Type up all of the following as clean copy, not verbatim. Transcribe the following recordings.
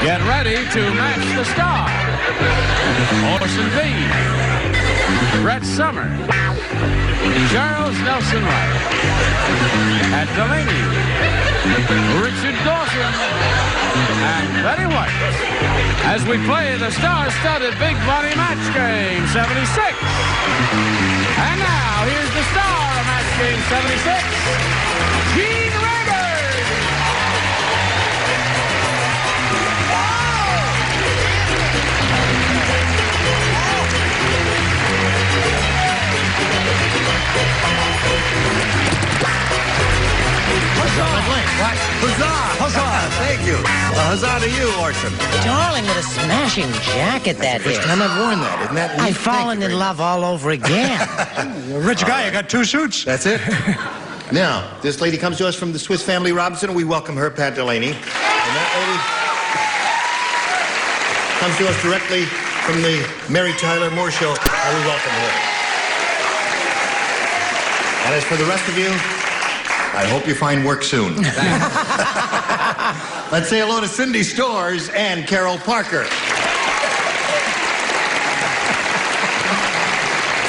Get ready to match the star. Orson B. Brett Summer. Charles Nelson Wright. And Delany. Richard Dawson. And Betty White. As we play the star-studded Big Money Match Game 76. And now, here's the star of Match Game 76, Gene Raggard. What? Huzzah! Huzzah! Thank you. Huzzah to you, Orson. Darling, what a smashing jacket that is. First time I've worn that. Isn't that neat? I've fallen in love all over again. You're a rich guy. You got 2 suits. That's it. Now, this lady comes to us from the Swiss Family Robinson. We welcome her, Pat Delany. And that lady comes to us directly from the Mary Tyler Moore Show. We welcome her. And as for the rest of you, I hope you find work soon. Let's say hello to Cindy Storrs and Carol Parker.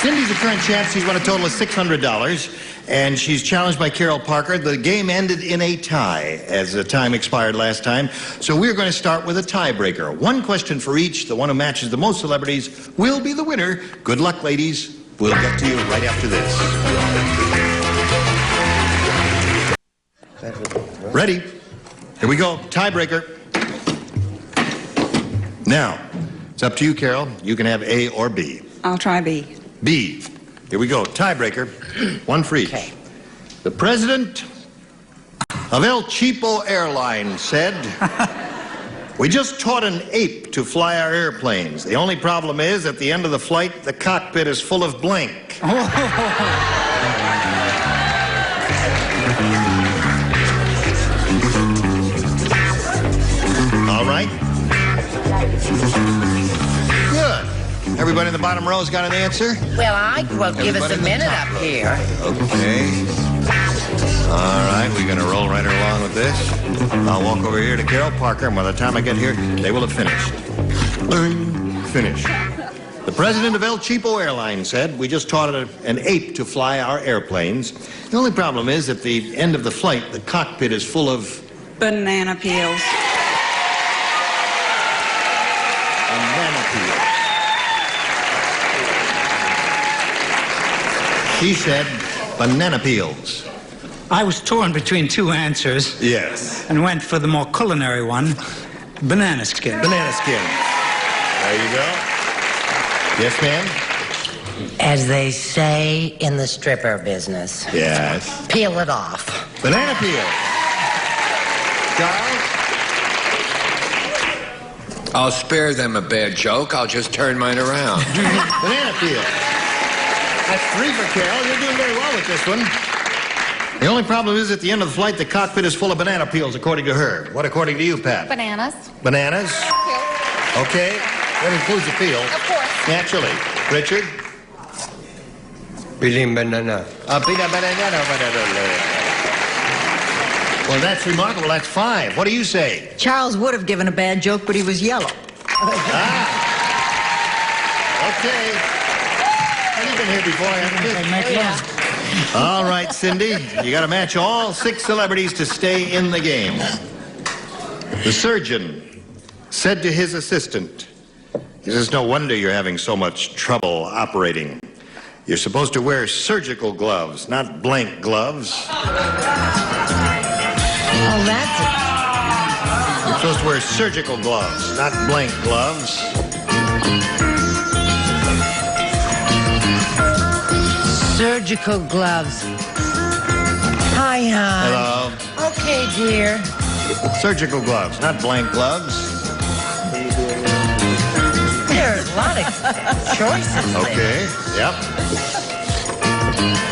Cindy's the current champ. She's won a total of $600, and she's challenged by Carol Parker. The game ended in a tie, as the time expired last time. So we're going to start with a tiebreaker. 1 question for each. The one who matches the most celebrities will be the winner. Good luck, ladies. We'll get to you right after this. Ready? Here we go. Tiebreaker. Now, it's up to you, Carol. You can have A or B. I'll try B. B. Here we go. Tiebreaker. 1 for each. Okay. The president of El Cheapo Airlines said, "We just taught an ape to fly our airplanes. The only problem is, at the end of the flight, the cockpit is full of blank." All right. Good. Everybody in the bottom row's got an answer? Well, give us a minute up here. Okay. All right, we're going to roll right along with this. I'll walk over here to Carol Parker, and by the time I get here, they will have finished. Finished. The president of El Cheapo Airlines said, "We just taught an ape to fly our airplanes. The only problem is, at the end of the flight, the cockpit is full of..." Banana peels. Banana peels. She said banana peels. I was torn between 2 answers. Yes. And went for the more culinary one, banana skin. Banana skin. There you go. Yes, ma'am? As they say in the stripper business. Yes. Peel it off. Banana peel. Charles? I'll spare them a bad joke. I'll just turn mine around. Banana peel. That's 3 for Carol. You're doing very well with this one. The only problem is, at the end of the flight, the cockpit is full of banana peels, according to her. What according to you, Pat? Bananas. Bananas? Okay. That includes the peel. Of course. Naturally. Richard? Peeling banana. Well, that's remarkable. That's 5. What do you say? Charles would have given a bad joke, but he was yellow. Okay. Have you been here before, haven't you? Yeah. All right, Cindy. You got to match all 6 celebrities to stay in the game. The surgeon said to his assistant, he says, "No wonder you're having so much trouble operating. You're supposed to wear surgical gloves, not blank gloves. Oh, that's it. You're supposed to wear surgical gloves, not blank gloves." Surgical gloves. Hi, hon. Hello. Okay, dear. Surgical gloves, not blank gloves. There's a lot of choices there. Okay, yep.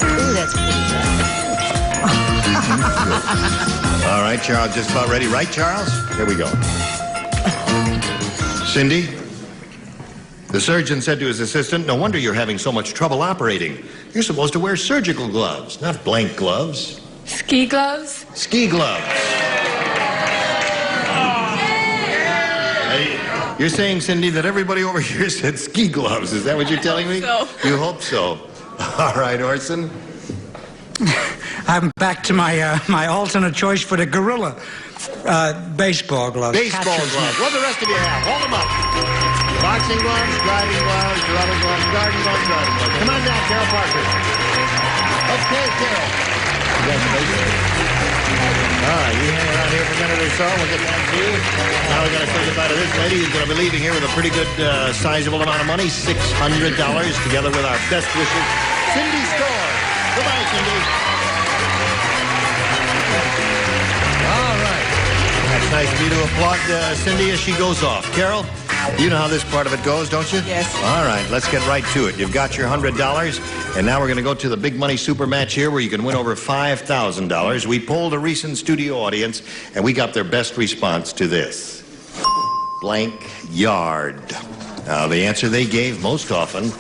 Ooh, that's pretty. All right, Charles, just about ready. Right, Charles? Here we go. Cindy? The surgeon said to his assistant, "No wonder you're having so much trouble operating. You're supposed to wear surgical gloves, not blank gloves." Ski gloves. Ski gloves. You're saying, Cindy, that everybody over here said ski gloves. Is that what you're telling me? So. You hope so. All right, Orson. I'm back to my my alternate choice for the gorilla. Baseball gloves. Baseball gloves. What do the rest of you have? Hold them up. Boxing gloves, driving gloves, rubber gloves, garden gloves, garden gloves. Come on down, Carol Parker. Okay, Carol. Congratulations. All right, you hang around here for a minute or so. We'll get back to you. Now we're going to say goodbye to this lady who's going to be leaving here with a pretty good, sizable amount of money, $600, together with our best wishes, Cindy Storr. Goodbye, Cindy. All right. That's nice of you to applaud Cindy as she goes off. Carol, you know how this part of it goes, don't you? Yes. All right, let's get right to it. You've got your $100, and now we're going to go to the big money super match here where you can win over $5,000. We polled a recent studio audience, and we got their best response to this. Blank yard. Now, the answer they gave most often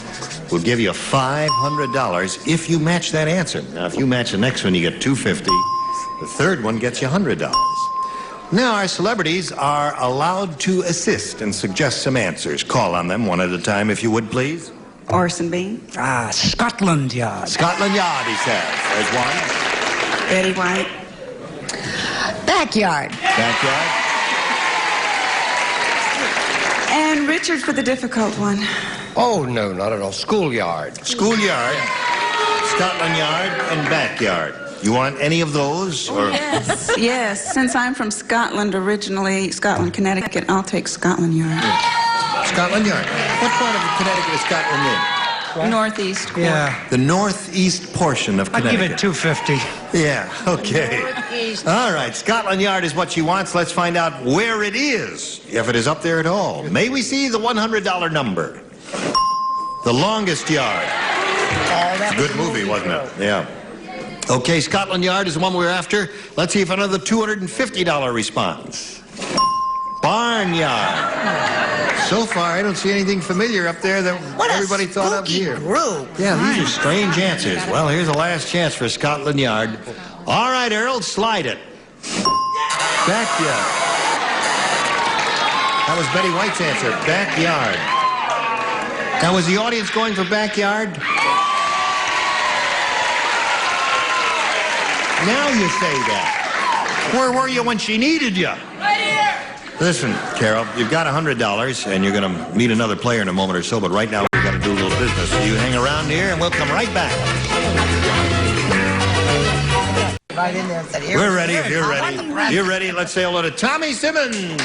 will give you $500 if you match that answer. Now, if you match the next one, you get $250. The third one gets you $100. Now, our celebrities are allowed to assist and suggest some answers. Call on them one at a time, if you would, please. Orson Bean. Scotland Yard. Scotland Yard, he says. There's one. Betty White. Backyard. Backyard. And Richard for the difficult one. Oh, no, not at all. Schoolyard. Schoolyard, Scotland Yard, and backyard. You want any of those? Or? Yes, yes. Since I'm from Scotland originally, Scotland, Connecticut, I'll take Scotland Yard. Scotland Yard. What part of Connecticut is Scotland in? Northeast Cork. Yeah. The northeast portion of I'd Connecticut. give it $250. Yeah, okay. All right, Scotland Yard is what she wants. Let's find out where it is, if it is up there at all. May we see the $100 number? The Longest Yard. It's a good movie, wasn't it? Yeah. Okay, Scotland Yard is the one we're after. Let's see if another $250 response. Barnyard. So far, I don't see anything familiar up there that everybody thought of here. Group. Yeah, these are strange answers. Well, here's the last chance for Scotland Yard. All right, Earl, slide it. Backyard. That was Betty White's answer. Backyard. Now, was the audience going for backyard? Now you say that. Where were you when she needed you? Right here. Listen, Carol, you've got $100, and you're going to meet another player in a moment or so, but right now we've got to do a little business. So you hang around here, and we'll come right back. Right in there and said, We're ready if you're ready. You're ready. Let's say hello to Tommy Simmons. You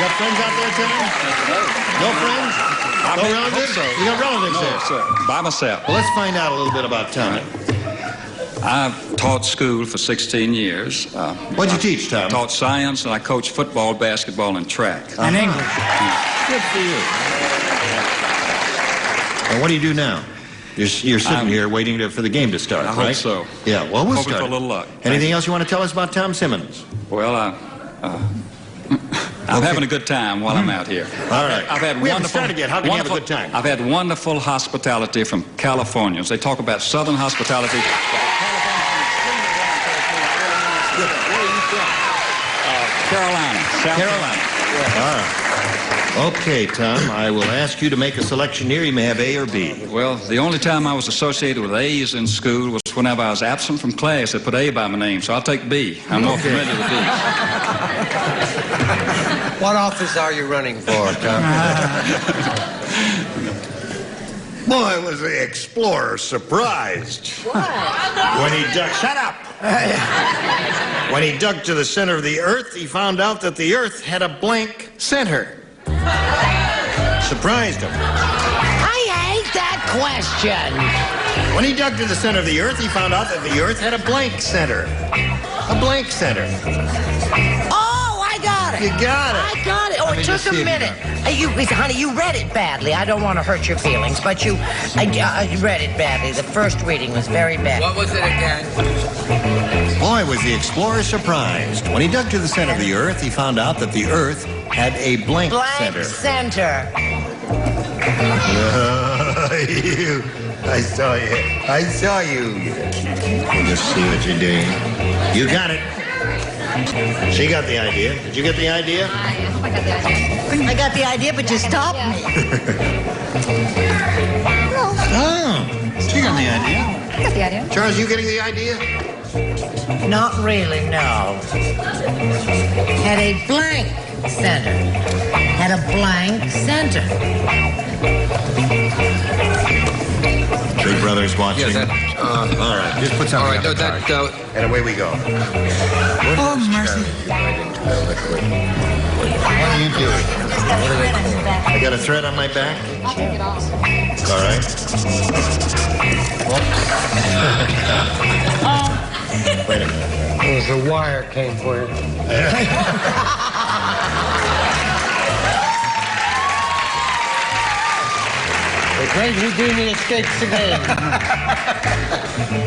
got friends out there, Tommy? No friends? No relatives? You got relatives there? No, sir. By myself. Well, let's find out a little bit about Tommy. I've taught school for 16 years. What'd you teach, Tom? I taught science, and I coached football, basketball, and track. And English. Good for you. And what do you do now? You're sitting here waiting for the game to start, I right? hope so. Yeah, well, we'll Hoping start. for a little luck. Anything else you want to tell us about Tom Simmons? Well, I'm having a good time while I'm out here. All right. I've had We haven't wonderful. started yet. How can you have a good time? I've had wonderful hospitality from Californians. They talk about Southern hospitality. Carolina. South Carolina. All right. Okay, Tom, I will ask you to make a selection here. You may have A or B. Well, the only time I was associated with A's in school was whenever I was absent from class. They put A by my name, so I'll take B. I'm more familiar with B's. What office are you running for, Tom? Boy, was the explorer surprised. When he dug... Shut up! When he dug to the center of the Earth, he found out that the Earth had a blank center. Surprised him. I hate that question. When he dug to the center of the Earth, he found out that the Earth had a blank center. A blank center. Oh, I got it. You got it. I got it. Oh, Let me it took just a see if you minute. Honey, you read it badly. I don't want to hurt your feelings, but I read it badly. The first reading was very bad. What was it again? Boy, was the explorer surprised. When he dug to the center of the Earth, he found out that the Earth had a blank center. Center. I saw you. We'll just see what you're doing. You got it. She got the idea. Did you get the idea? I got the idea, but you stopped me. Oh, she got the idea. I got the idea. Charles, you getting the idea? Not really, no. Had a blank center. Had a blank center. Big Brother's watching. Yeah, that, all right, just put something all right, on the that, card. And away we go. Oh, mercy. What are you doing? I got a thread on my back? I'll take it off. All right. Wait a minute. It was a wire came for you. It's great Houdini escapes again.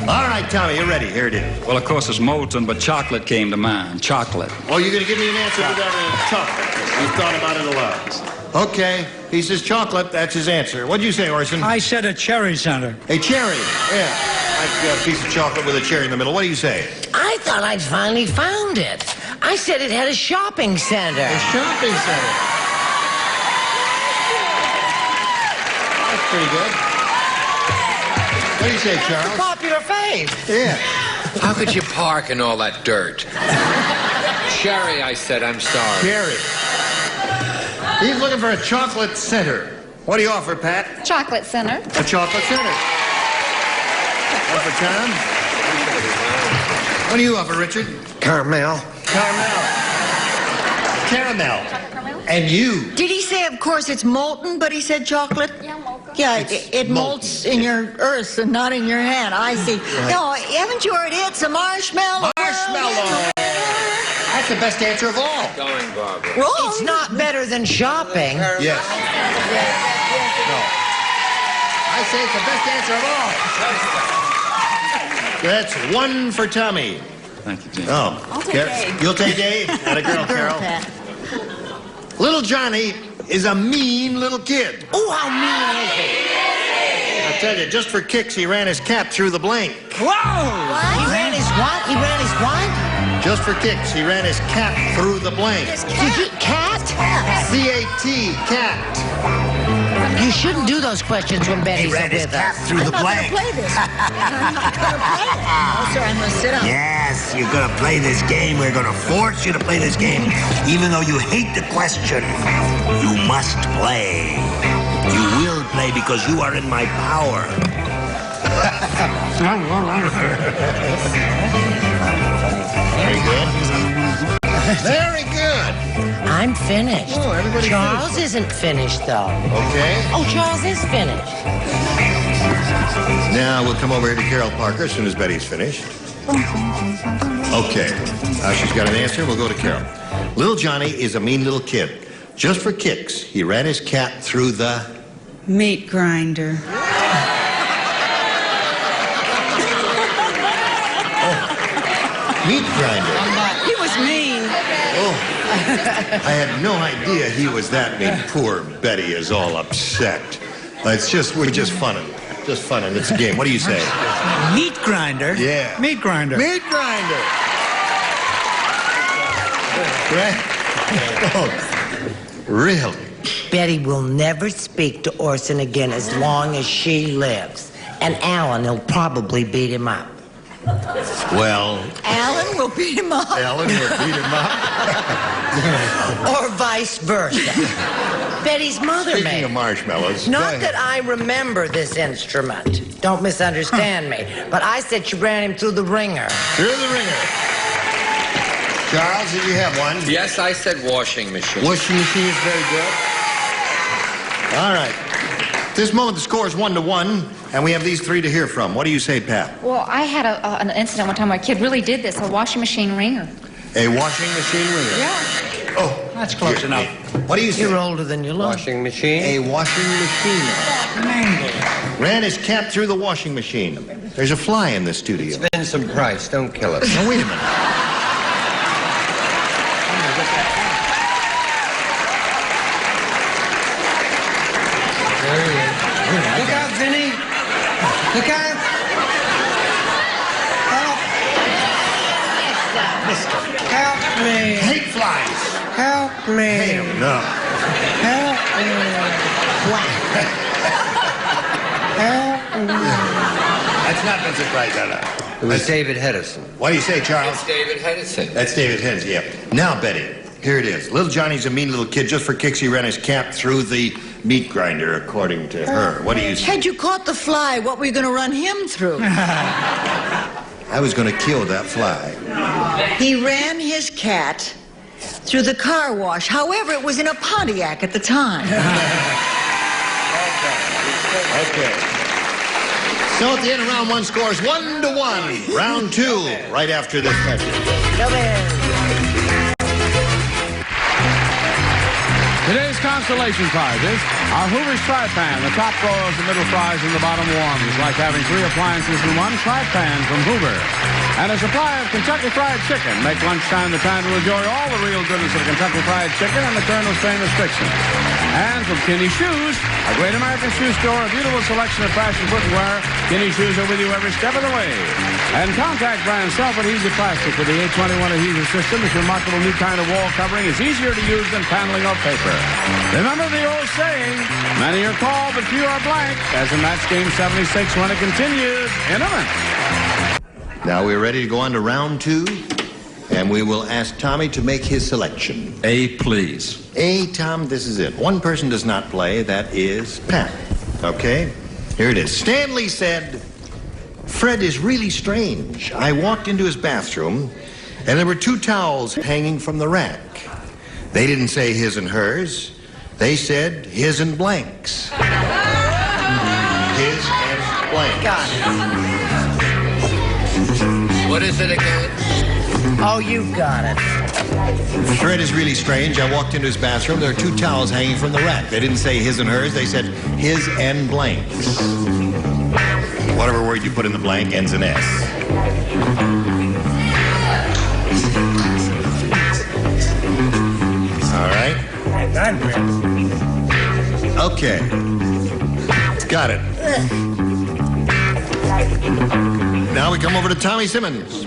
All right, Tommy, you're ready. Here it is. Well, of course, it's molten, but chocolate came to mind. Chocolate. Oh, you're going to give me an answer without a chocolate. You thought about it a lot. Okay, he says chocolate. That's his answer. What'd you say, Orson? I said a cherry center. A cherry. Yeah. Like a piece of chocolate with a cherry in the middle. What do you say? I thought I'd finally found it. I said it had a shopping center. A shopping center. That's pretty good. What do you say, Charles? Popular fave. Yeah. how could you park in all that dirt? Cherry, I said, I'm sorry. Cherry. He's looking for a chocolate center. What do you offer, Pat? Chocolate center. A chocolate center. Offer Tom? What do you offer, Richard? Caramel. Caramel. Caramel. And you? Did he say, of course, it's molten, but he said chocolate? Yeah, mocha. Yeah, it molts in your earth and not in your hand. I see. Right. No, haven't you heard it's a marshmallow? Marshmallow. That's the best answer of all. Going, Barbara. Wrong. It's not better than shopping. Yes. No. I say it's the best answer of all. That's one for Tommy. Thank you, Jim. Oh. I'll take A. You'll take A? Not a girl, Carol. Pat. Little Johnny is a mean little kid. Oh, how mean is he? I tell you, just for kicks, he ran his cat through the blank. He ran his what? He ran his what? Just for kicks, he ran his cat through the blank. Cat? C-A-T, cat. You shouldn't do those questions when Betty's with us. Through the I'm not blank. going to play this. I'm not going to play it. Oh, sir, I must sit down. Yes, you're gonna play this game. We're gonna force you to play this game. Even though you hate the question, you must play. You will play because you are in my power. Very good. Very good. I'm finished. Oh, everybody Charles isn't finished, though. Okay. Oh, Charles is finished. Now we'll come over here to Carol Parker as soon as Betty's finished. Okay. Now she's got an answer. We'll go to Carol. Little Johnny is a mean little kid. Just for kicks, he ran his cat through the... Meat grinder. meat grinder. He was mean. Oh, I had no idea he was that mean. Poor Betty is all upset. We're just funning. Just funning. It's a game. What do you say? Meat grinder? Yeah. Meat grinder. Meat grinder. Right? Oh, really? Betty will never speak to Orson again as long as she lives. And Alan will probably beat him up. Well, Alan will beat him up. Alan will beat him up. Or vice versa. Betty's mother Speaking made of marshmallows. Not that I remember this instrument. Don't misunderstand me. But I said she ran him through the ringer. Through the ringer. Charles, did you have one? Yes, I said washing machine. Washing machine is very good. All right. At this moment, the score is 1-1, and we have these three to hear from. What do you say, Pat? Well, I had an incident one time where a kid really did this, a washing machine ringer. A washing machine ringer. Yeah. Oh, That's close enough. what do you say? You're older than you look. Washing machine. A washing machine. Ran his cat through the washing machine. There's a fly in the studio. Vincent Price, don't kill us. Now, wait a minute. Look out, Vinny. Look out. Help me. Hate flies. Help me. Hate 'em. No. Help me. Help me. That's not Vincent Price, It was David Hedison. What do you say, Charles? It's David Hedison. That's David Hedges, yeah. Now, Betty, here it is. Little Johnny's a mean little kid. Just for kicks, he ran his cap through the meat grinder, according to her. What do you say? Had you caught the fly, what were you going to run him through? I was going to kill that fly. He ran his cat through the car wash. However, it was in a Pontiac at the time. Okay. So at the end of round one, scores 1-1. Round two, right after this message. Today's consolation prizes are Hoover's Fry Pan. The top rolls, the middle fries, and the bottom warms. It's like having 3 appliances in one. Fry Pan from Hoover. And a supply of Kentucky Fried Chicken. Make lunchtime the time to enjoy all the real goodness of Kentucky Fried Chicken and the Colonel's famous fiction. And from Kinney Shoes, a great American shoe store, a beautiful selection of fashion footwear. Kinney Shoes are with you every step of the way. And Contact brand self-adhesive plastic with the 821 adhesive system. This remarkable new kind of wall covering is easier to use than paneling or paper. Remember the old saying, many are called, but few are blank, as in match game 76 when it continues in a minute. Now we're ready to go on to round two, and we will ask Tommy to make his selection. A, please. A, Tom, this is it. One person does not play, that is Pat. Okay? Here it is. Stanley said, Fred is really strange. I walked into his bathroom, and there were 2 towels hanging from the rack. They didn't say his and hers. They said his and blanks. His and blanks. Got it. What is it again? Oh, you got it. Fred is really strange. I walked into his bathroom. There are 2 towels hanging from the rack. They didn't say his and hers. They said his and blanks. Whatever word you put in the blank ends in S. All right. Okay. Got it. Now we come over to Tommy Simmons.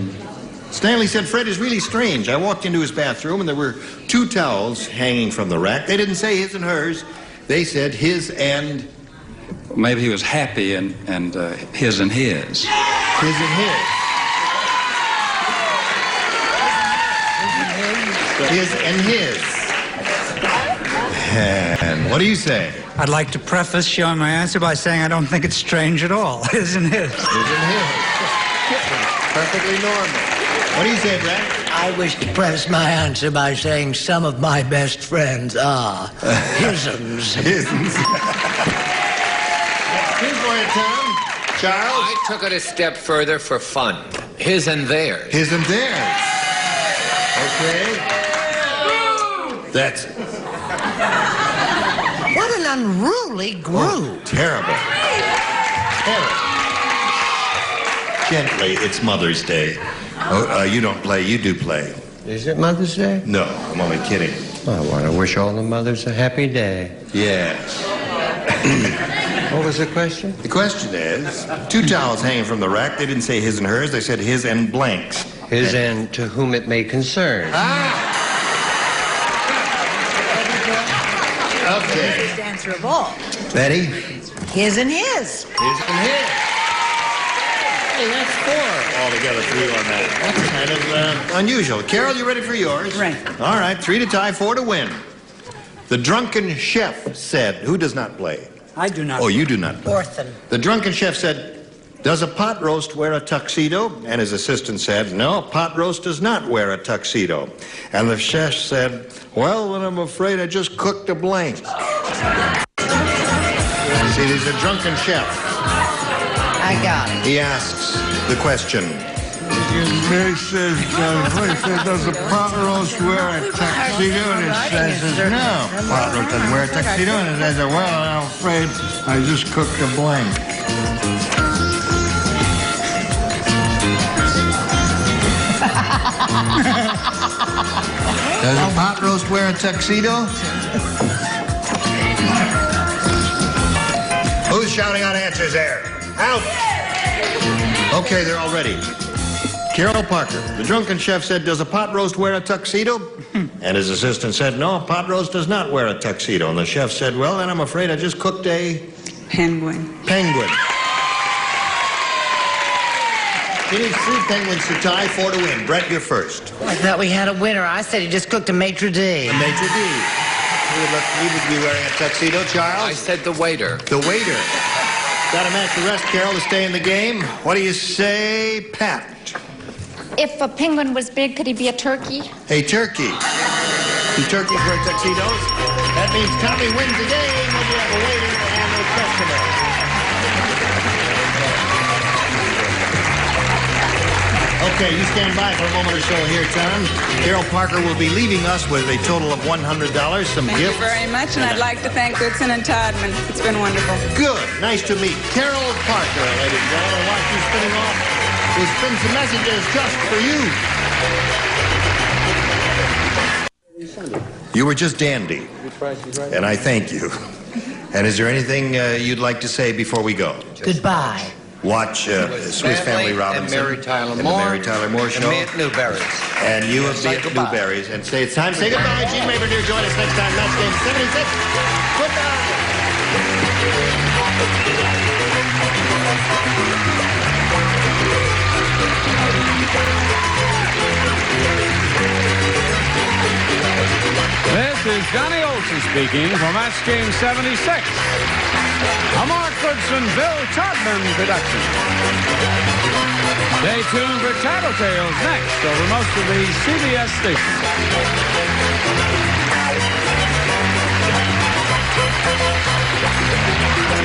Stanley said, Fred is really strange. I walked into his bathroom and there were 2 towels hanging from the rack. They didn't say his and hers. They said his and... Maybe he was happy and his and his. His and his. His and his. And what do you say? I'd like to preface showing my answer by saying I don't think it's strange at all. His and his. His and his. Perfectly normal. What do you say, Brad? I wish to preface my answer by saying some of my best friends are hisms. Hisms. Here's for you, Tom. Charles? I took it a step further for fun. His and theirs. His and theirs. Okay. That's... What an unruly group. Oh, terrible. Terrible. Gently, it's Mother's Day. Oh, you don't play, you do play. Is it Mother's Day? No, I'm only kidding. I want to wish all the mothers a happy day. Yes. What was the question? The question is, 2 towels hanging from the rack. They didn't say his and hers. They said his and blanks. His and to whom it may concern. Okay. Best answer of all. Betty? His and his. His and his. Hey, that's 4 altogether for you on that. That's kind of unusual. Carol, you ready for yours? Right. All right, 3 to tie, 4 to win. The drunken chef said, who does not play? I do not. Oh, you do not play. Orson. The drunken chef said, does a pot roast wear a tuxedo? And his assistant said, no, pot roast does not wear a tuxedo. And the chef said, well, then I'm afraid I just cooked a blank. See, he's a drunken chef. I got it. He asks the question. He says, does a pot roast wear a tuxedo? And it says, no, pot roast doesn't wear a tuxedo. And it says, well, I'm afraid I just cooked a blank. Does a pot roast wear a tuxedo? Who's shouting out answers there? Out! Okay, they're all ready. Carol Parker, the drunken chef said, does a pot roast wear a tuxedo? And his assistant said, no, a pot roast does not wear a tuxedo. And the chef said, well, then I'm afraid I just cooked a... Penguin. Penguin. You need 3 penguins to tie, 4 to win. Brett, you're first. I thought we had a winner. I said he just cooked a maitre d'. A maitre d'. He would be wearing a tuxedo, Charles. I said the waiter. The waiter. Got to match the rest, Carol, to stay in the game. What do you say, Pat? If a penguin was big, could he be a turkey? A turkey. Do turkeys wear tuxedos? That means Tommy wins the game when you have a waiter and a customer. Okay, you stand by for a moment or so here, Tom. Carol Parker will be leaving us with a total of $100, some Thank gifts. you very much, and I'd like to thank Goodson and Todman. It's been wonderful. Good. Nice to meet Carol Parker, ladies and gentlemen. Watch you spinning off. We'll spin some messages just for you. You were just dandy, and I thank you. And is there anything you'd like to say before we go? Goodbye. Watch Swiss Family Robinson. And Mary Tyler and Moore. the Mary Tyler Moore Show. And me at Newberry's. And you will be Say at goodbye. Newberry's. And say it's time to say goodbye. Gene Raver, dear, join us next time. Match game 76. Goodbye. This is Johnny Olson speaking for Match Game 76. A Mark Goodson, Bill Todman production. Stay tuned for Tattletales next over most of the CBS stations.